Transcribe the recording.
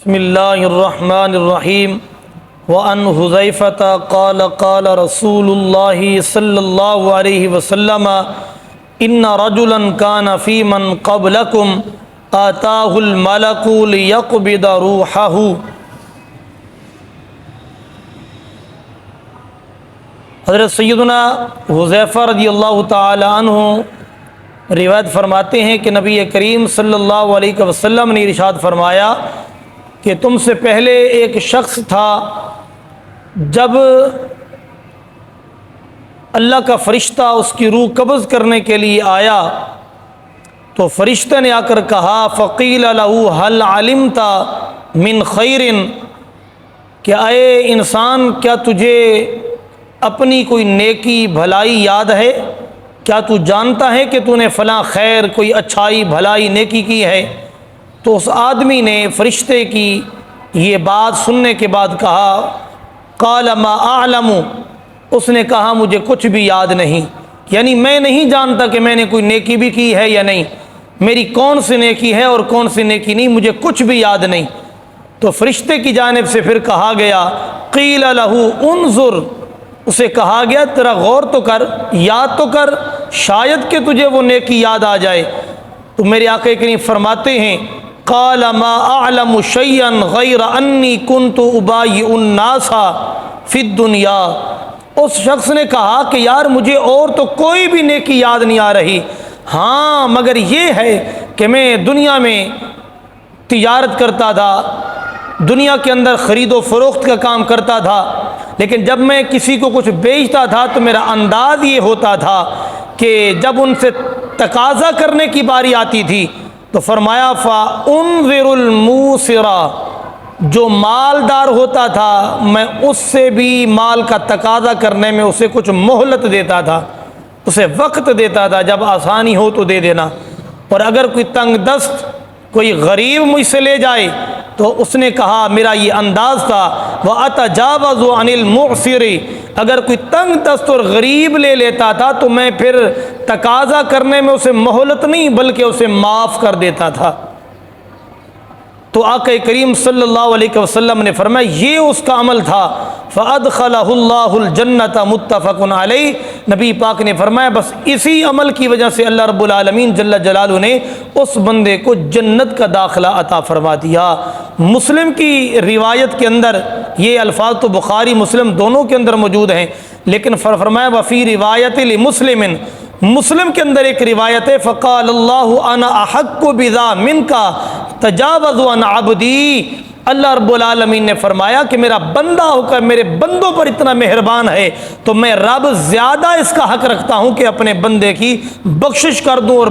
بسم اللہ الرحمن الرحیم وعن حذیفۃ قال قال رسول اللہ صلی اللہ علیہ وسلم ان رجلا کان فی من قبلکم آتاہ الملک لیقبض روحہ۔ حضرت سیدنا حذیفہ رضی اللہ تعالی عنہ روایت فرماتے ہیں کہ نبی کریم صلی اللہ علیہ وسلم نے ارشاد فرمایا کہ تم سے پہلے ایک شخص تھا، جب اللہ کا فرشتہ اس کی روح قبض کرنے کے لیے آیا تو فرشتہ نے آ کر کہا فقیل لہ هل علمت من خیر، کہ اے انسان کیا تجھے اپنی کوئی نیکی بھلائی یاد ہے؟ کیا تو جانتا ہے کہ تو نے فلاں خیر کوئی اچھائی بھلائی نیکی کی ہے؟ تو اس آدمی نے فرشتے کی یہ بات سننے کے بعد کہا قال ما اعلم، اس نے کہا مجھے کچھ بھی یاد نہیں، یعنی میں نہیں جانتا کہ میں نے کوئی نیکی بھی کی ہے یا نہیں، میری کون سی نیکی ہے اور کون سی نیکی نہیں، مجھے کچھ بھی یاد نہیں۔ تو فرشتے کی جانب سے پھر کہا گیا قیل لہ انظر، اسے کہا گیا تیرا غور تو کر، یاد تو کر، شاید کہ تجھے وہ نیکی یاد آ جائے۔ تو میرے آقا کریم فرماتے ہیں قال ما اعلم شيئا غیر انی کنت ابایع الناس فی الدنیا، اس شخص نے کہا کہ یار مجھے اور تو کوئی بھی نیکی یاد نہیں آ رہی، ہاں مگر یہ ہے کہ میں دنیا میں تجارت کرتا تھا، دنیا کے اندر خرید و فروخت کا کام کرتا تھا، لیکن جب میں کسی کو کچھ بیچتا تھا تو میرا انداز یہ ہوتا تھا کہ جب ان سے تقاضا کرنے کی باری آتی تھی تو فرمایا فَأُنذِرُ الْمُوسِرَ، جو مالدار ہوتا تھا میں اس سے بھی مال کا تقاضا کرنے میں اسے کچھ مہلت دیتا تھا، اسے وقت دیتا تھا، جب آسانی ہو تو دے دینا، اور اگر کوئی تنگ دست کوئی غریب مجھ سے لے جائے تو اس نے کہا میرا یہ انداز تھا وَأَتَجَاوَزُ عَنِ الْمُعْسِرِ، اگر کوئی تنگ دست اور غریب لے لیتا تھا تو میں پھر تقاضا کرنے میں اسے مہلت نہیں بلکہ اسے معاف کر دیتا تھا۔ تو آقا کریم صلی اللہ علیہ وسلم نے فرمایا یہ اس کا عمل تھا فَأَدْخَلَهُ اللَّهُ الْجَنَّةَ مُتَّفَقٌ عَلَيْهِ، نبی پاک نے فرمایا بس اسی عمل کی وجہ سے اللہ رب العالمین جل جلالہ نے اس بندے کو جنت کا داخلہ عطا فرما دیا۔ مسلم کی روایت کے اندر یہ الفاظ تو بخاری مسلم دونوں کے اندر موجود ہیں، لیکن فرمایا وفی روایت لمسلم، مسلم کے اندر ایک روایت ہے فقال اللہ انا احق بذا منکا تجاوز عن عبدی، اللہ رب العالمین نے فرمایا کہ میرا بندہ ہو کر میرے بندوں پر اتنا مہربان ہے تو میں رب زیادہ اس کا حق رکھتا ہوں کہ اپنے بندے کی بخشش کر دوں اور